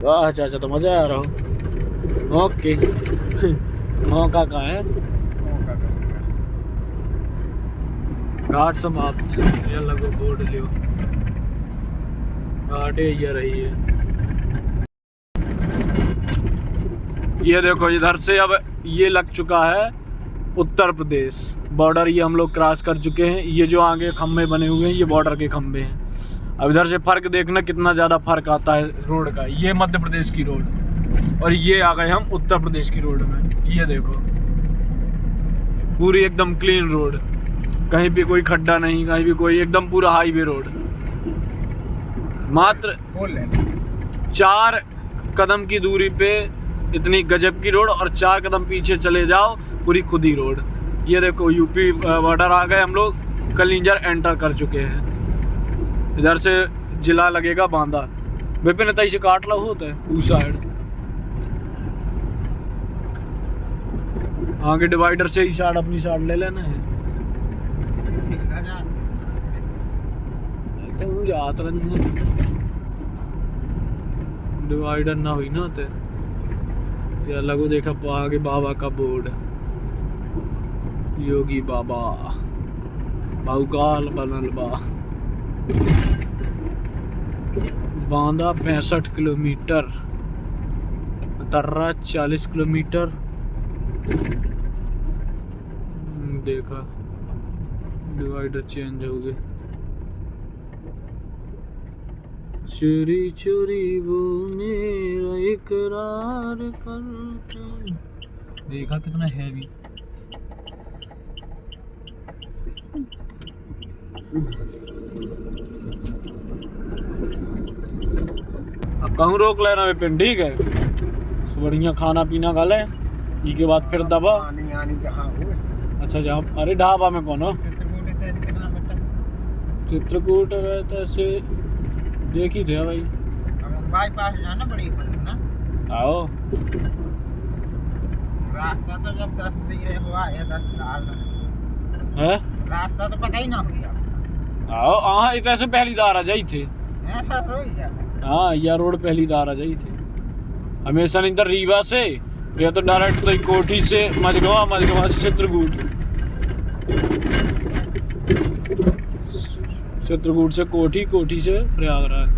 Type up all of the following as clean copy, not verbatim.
वाह चाचा तो मजा आ रहा हो। ओके मौका का है घाट समाप्त। ये लगो बोर्ड लियो घाटे ये रही है। ये देखो इधर से अब ये लग चुका है उत्तर प्रदेश बॉर्डर। ये हम लोग क्रॉस कर चुके हैं। ये जो आगे खम्भे बने हुए हैं ये बॉर्डर के खम्भे हैं। अब इधर से फर्क देखना कितना ज़्यादा फर्क आता है रोड का। ये मध्य प्रदेश की रोड और ये आ गए हम उत्तर प्रदेश की रोड में। ये देखो पूरी एकदम क्लीन रोड, कहीं भी कोई खड्डा नहीं, कहीं भी कोई, एकदम पूरा हाईवे रोड। मात्र 4 कदम की दूरी पे इतनी गजब की रोड और 4 कदम पीछे चले जाओ पूरी खुदी रोड। ये देखो यूपी बॉर्डर आ गए हम लोग। कलिंजर एंटर कर चुके हैं। इधर से जिला लगेगा बांदा। विपिन तई से काट ला होता है उस साइड। आगे डिवाइडर से ही साइड अपनी साइड ले लेना है। तो जात डिवाइडर ना हुई ना होते या लगो। देखा आगे बाबा का बोर्ड, योगी बाबा बहुकाल बनल बा। Banda 65 kilometre, Tarra 40 kilometre. देखा डिवाइडर चेंज हो गए। चोरी चोरी वो मेरा इकरार करते। देखा कितना हैवी। अब कहूँ रोक लेना विपिन, ठीक है? बढ़िया खाना पीना खा ले, इसके बाद फिर दबा। अच्छा जहाँ, अरे ढाबा में कौन हो? चित्रकूट से देखी थे भाई। बाईपास जाना पड़ेगा ना। आओ रास्ता तो जब 10 दिन हुआ है 10 साल है, रास्ता तो पता ही ना हो गया। आओ हाँ इतने से पहली दार आ जाई थे। ऐसा तो ही है। हाँ यह रोड पहली दार आ जाई थे हमेशा। नहीं तो रीवा से या तो डायरेक्ट तो कोठी से मझगवा, मझगवा से चित्रकूट, चित्रकूट से कोठी, कोठी से प्रयागराज।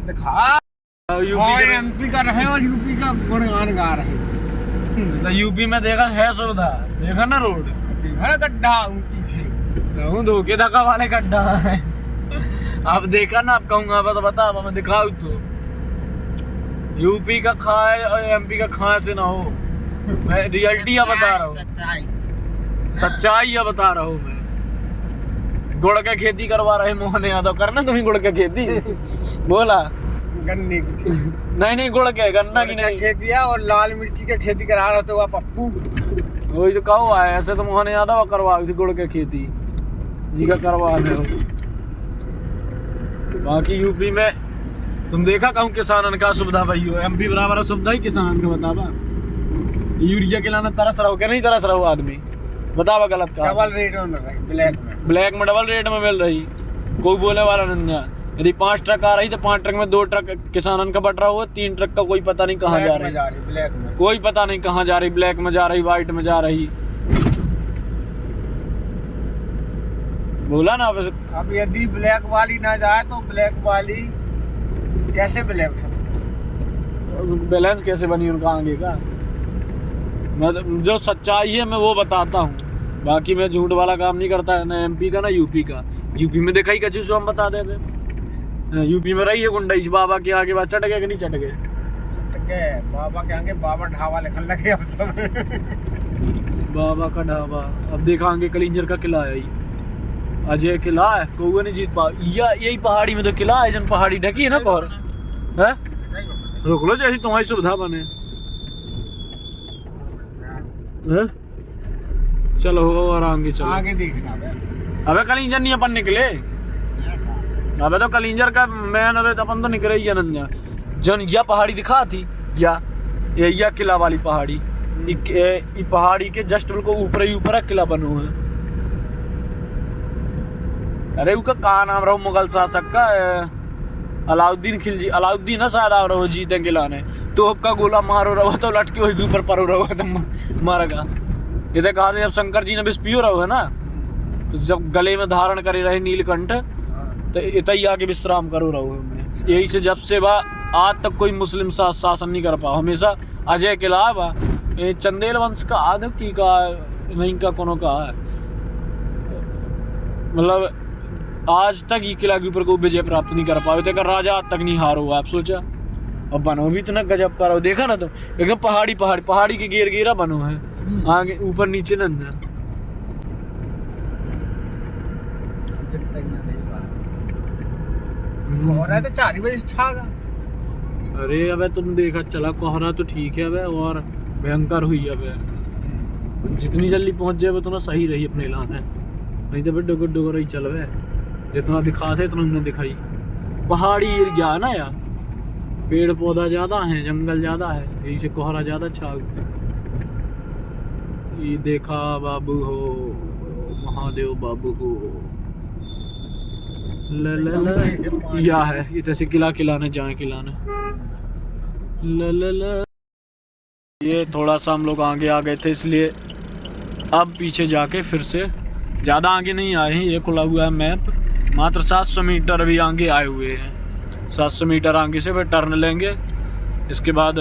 दिखा एमपी का रहे और यूपी का गुणगान गा रहे। तो यूपी में देखा है सुविधा, देखा ना रोड, देखा गड्ढा पीछे धोखे धक्का वाले गड्ढा है। अब देखा ना, अब कहूँगा तो बता, अब मैं दिखाऊँ तो यूपी का खाए और एमपी का खाए से ना हो। मैं रियलिटी या बता रहा हूँ, सच्चाई या बता रहा हूँ। मैं गुड़ का खेती करवा रहे मोहन यादव। करना तुम्हें गुड़ का खेती? बोला गन्ने की नहीं गुड़ के, गन्ना की नहीं खेती है। और लाल मिर्ची का खेती करा रहा था पप्पू। वही तो कहो है, ऐसे तो मोहन यादव करवा थी गुड़ के खेती जी का करवा रहे हो। बाकी यूपी में तुम देखा कहूँ किसानन का सुविधा भाई हो। एमपी बराबर सुविधा ही किसानन का बतावा। यूरिया के लाना तरस रहो क्या? नहीं तरस रहो आदमी, बतावा गलत का। डबल रेट में मिल रही, ब्लैक में डबल रेट में मिल रही। कोई बोले वाला नहीं। यदि 5 ट्रक आ रही तो 5 ट्रक में 2 ट्रक किसानन का बट रहा हुआ, 3 ट्रक का कोई पता नहीं कहाँ जा रही, कोई पता नहीं कहाँ जा रही। ब्लैक में जा रही, व्हाइट में जा रही। बोला ना अब यदि ब्लैक वाली ना जाए तो ब्लैक वाली कैसे बैलेंस कैसे बनी उनका आगे का? मैं जो सच्चाई है मैं वो बताता हूँ। बाकी मैं झूठ वाला काम नहीं करता है, ना एमपी का ना यूपी का। यूपी में देखा ही कचू सो हम बता दे। यूपी में रही है गुंडा। इस बाबा के आगे बात चढ़ गए कि नहीं चढ़ गए? बाबा के आगे बाबा ढाबा लिखने लगे अब सब। बाबा का ढाबा। अब देखांगे कलिंजर का किला है, अजय किला है। कौआ नहीं जीत पा। यही पहाड़ी में तो किला है, जन पहाड़ी ढकी है ना पर है। रुक लो जैसी तुम्हारी सुविधा बने है। चलो और आगे चलो, आगे देखना। अबे कलिंजर नहीं अपन निकले। अबे तो कलिंजर का मैन, अबे अपन तो निकले ही नंजा जन। या पहाड़ी दिखा थी या किला वाली पहाड़ी। पहाड़ी के जस्ट बिल्कुल ऊपर ही ऊपर किला बनो है। अरे उसका कहा नाम रहो मुगल शासक का अलाउद्दीन खिलजी, अलाउद्दीन ना शायद आ रहो जीते खिलाने, तो आपका गोला मारो रहो तो लटके हुए के ऊपर परो रहो तो मारेगा। ये तो कहा जब शंकर जी ने विष पियो रहो है ना, तो जब गले में धारण करे रहे नीलकंठ, तो इतई आके विश्राम करो रहो हमने। यही से जब से वह आज तक कोई मुस्लिम शासन नहीं कर पाओ, हमेशा अजय किला बा चंदेल वंश का आद की का नहीं का कोनो का है, मतलब आज तक ये किला के ऊपर कोई विजय प्राप्त नहीं कर पाए थे, राजा आज तक नहीं हारो। आप सोचा, और बनो भी इतना गजब करो, देखा ना तो एकदम पहाड़ी पहाड़ी पहाड़ी के घेर घेरा बनो है, आगे ऊपर नीचे नंद है। कोहरा तो 4 बजे छागा। अरे अबे तुम देखा चला कोहरा तो ठीक है अबे, और भयंकर हुई अबे, जितनी जल्दी पहुंच जाए उतना सही रही अपने इलाके, नहीं तो फिर डुगर डुगर ही चल रहे, जितना दिखाते इतना उन्होंने दिखाई। पहाड़ी एरिया है ना यार, पेड़ पौधा ज़्यादा है, जंगल ज़्यादा है, यही से कोहरा ज़्यादा छा। ये देखा बाबू हो महादेव बाबू को ल या है ये तैसे किला खिलाने जाए खिलाने ल। ये थोड़ा सा हम लोग आगे आ गए थे, इसलिए अब पीछे जाके फिर से ज़्यादा आगे नहीं आए हैं। ये खुला हुआ है मैप, मात्र 700 मीटर अभी आगे आए हुए हैं। 700 मीटर आगे से फिर टर्न लेंगे, इसके बाद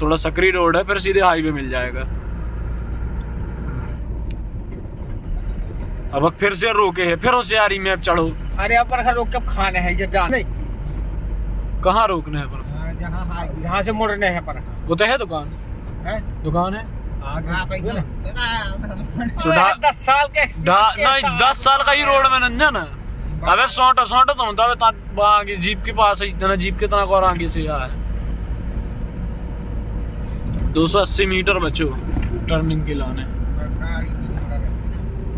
थोड़ा सकरी रोड है, फिर सीधे हाईवे मिल जाएगा। अब फिर से रोके है, फिर होशियारी मैप चढ़ो। अरे अपन रोक कब खाने हैं ये जान, कहाँ रोकना है पर? जहाँ से मुड़ने हैं पर वो तो है दुकान है, दुकान है तो 10 साल के नहीं 10 साल का ही रोड में नंजा ना। अबे सौटा सौटा तो होता है आगे जीप के पास ही इतना, जीप के तना और आगे से है 280 मीटर बचो टर्निंग के लाने।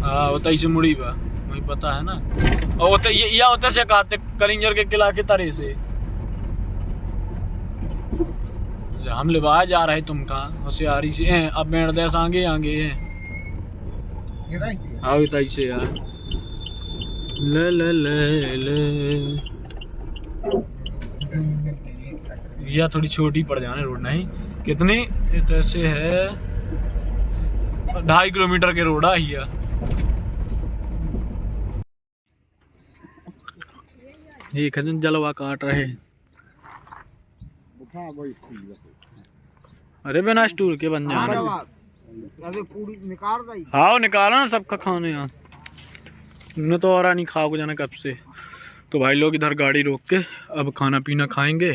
हाँ होता ही से मुड़ी बा वही पता है ना, और होता ये होता से कहते कलिंजर के किला के तरह से हम लिबा जा रहे, तुम कहाँ होशियारी से हैं, अब मेड़ देश आगे आगे हैं। हाँ तई से यार ले ले ले ले या थोड़ी छोटी पड़ जाने रोड, नहीं कितनी ऐसे है 2.5 किलोमीटर के रोड आई है। ये खजन जलवा काट रहे, अरे बिना स्टूल के बन जाने। हाँ निकाला ना सबका खाने यहाँ, तुमने तो और नहीं खाओ जाना कब से। तो भाई लोग इधर गाड़ी रोक के अब खाना पीना खाएंगे,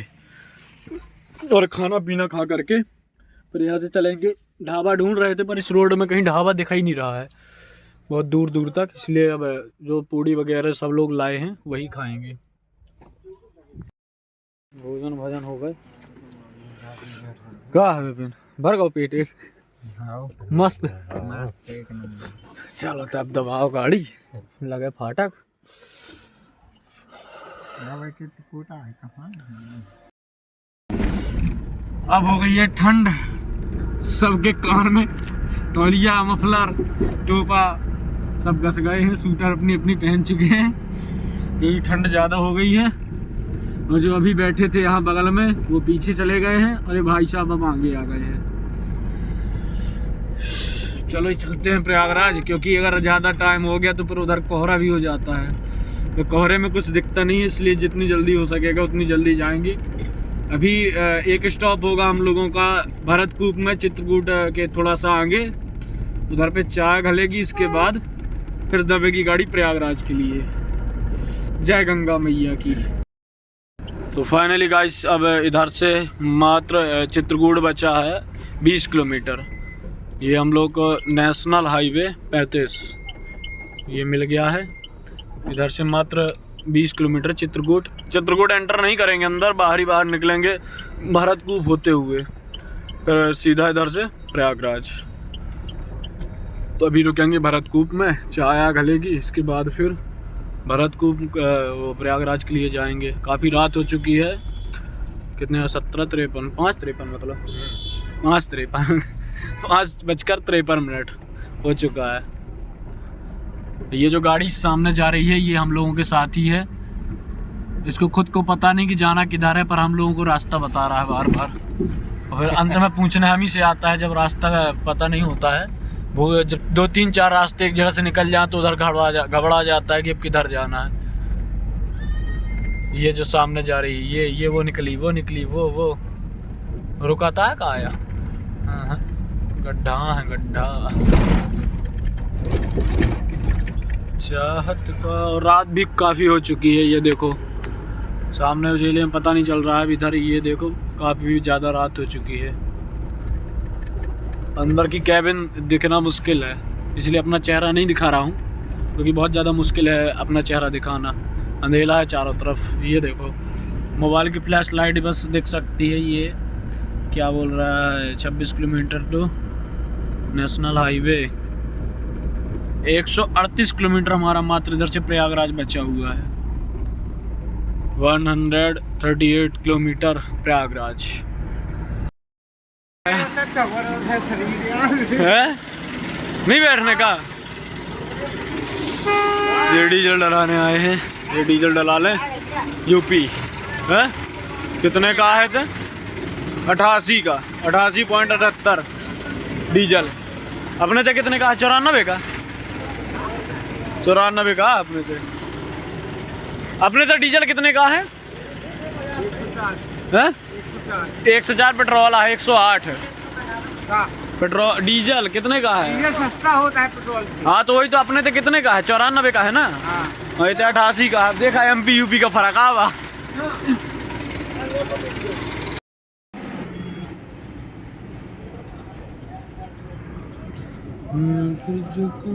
और खाना पीना खा करके फिर यहाँ से चलेंगे। ढाबा ढूंढ रहे थे पर इस रोड में कहीं ढाबा दिखाई नहीं रहा है बहुत दूर दूर तक, इसलिए अब जो पूड़ी वगैरह सब लोग लाए हैं वही खाएंगे। भोजन भजन हो गए, क्या है विपिन भर गो पेट मस्त। चलो तब दबाओ गाड़ी, लगे फाटक। अब हो गई है ठंड, सबके कान में तौलिया मफलर टोपा सब घस गए हैं, स्वेटर अपनी अपनी पहन चुके हैं क्योंकि ठंड ज़्यादा हो गई है। और जो अभी बैठे थे यहाँ बगल में वो पीछे चले गए हैं, और ये भाई साहब अब आगे आ गए हैं। चलो चलते हैं प्रयागराज, क्योंकि अगर ज़्यादा टाइम हो गया तो फिर उधर कोहरा भी हो जाता है, तो कोहरे में कुछ दिखता नहीं है, इसलिए जितनी जल्दी हो सकेगा उतनी जल्दी जाएंगे। अभी एक स्टॉप होगा हम लोगों का भरतकूप में, चित्रकूट के थोड़ा सा आगे, उधर पे चाय घलेगी, इसके बाद फिर दबेगी गाड़ी प्रयागराज के लिए। जय गंगा मैया की। तो फाइनली गाइस अब इधर से मात्र चित्रकूट बचा है 20 किलोमीटर। ये हम लोग को नेशनल हाईवे 35 ये मिल गया है। इधर से मात्र 20 किलोमीटर चित्रकूट एंटर नहीं करेंगे अंदर, बाहर ही बाहर निकलेंगे भरतकूप होते हुए, फिर सीधा इधर से प्रयागराज। तो अभी रुकेंगे भरतकूप में, चाय घलेगी, इसके बाद फिर भरतकूप प्रयागराज के लिए जाएंगे। काफ़ी रात हो चुकी है, कितने 17:53 5:53 मतलब 5:53 5:53 हो चुका है। ये जो गाड़ी सामने जा रही है ये हम लोगों के साथ ही है। इसको खुद को पता नहीं कि जाना किधर है, पर हम लोगों को रास्ता बता रहा है बार बार। और फिर अंत में पूछने हम ही से आता है जब रास्ता का पता नहीं होता है। वो जब 2-3-4 रास्ते एक जगह से निकल जाए तो उधर घबरा जाता है कि अब किधर जाना है। ये जो सामने जा रही है ये वो निकली वो रुकाता है। कहाँ आया? हाँ, गड्ढा है गड्ढा। चाहत का। और रात भी काफ़ी हो चुकी है। ये देखो सामने उजेले में पता नहीं चल रहा है। इधर ये देखो काफ़ी ज़्यादा रात हो चुकी है। अंदर की कैबिन दिखना मुश्किल है, इसलिए अपना चेहरा नहीं दिखा रहा हूँ, क्योंकि बहुत ज़्यादा मुश्किल है अपना चेहरा दिखाना। अंधेला है चारों तरफ। ये देखो मोबाइल की फ्लैश लाइट बस दिख सकती है। ये क्या बोल रहा है 26 kilometre to national highway. 138 kilometre हमारा मात्र इधर से प्रयागराज बचा हुआ है। 138 किलोमीटर प्रयागराज है। नहीं बैठने का। ये डीजल डलाने आए हैं। ये डीजल डला लें। यूपी है कितने का है? 88 का 88.78 डीजल। अपने तो कितने का है? 94 का 94 का अपने तो। अपने तो डीजल कितने का है? 104 पेट्रोल है। 108 पेट्रोल डीजल कितने का है? ये सस्ता होता है पेट्रोल से। हाँ तो वही तो अपने तो कितने का है? 94 का है ना। हाँ। वही तो 88 का। देखा एमपी यूपी का फर्क आवा। तुझको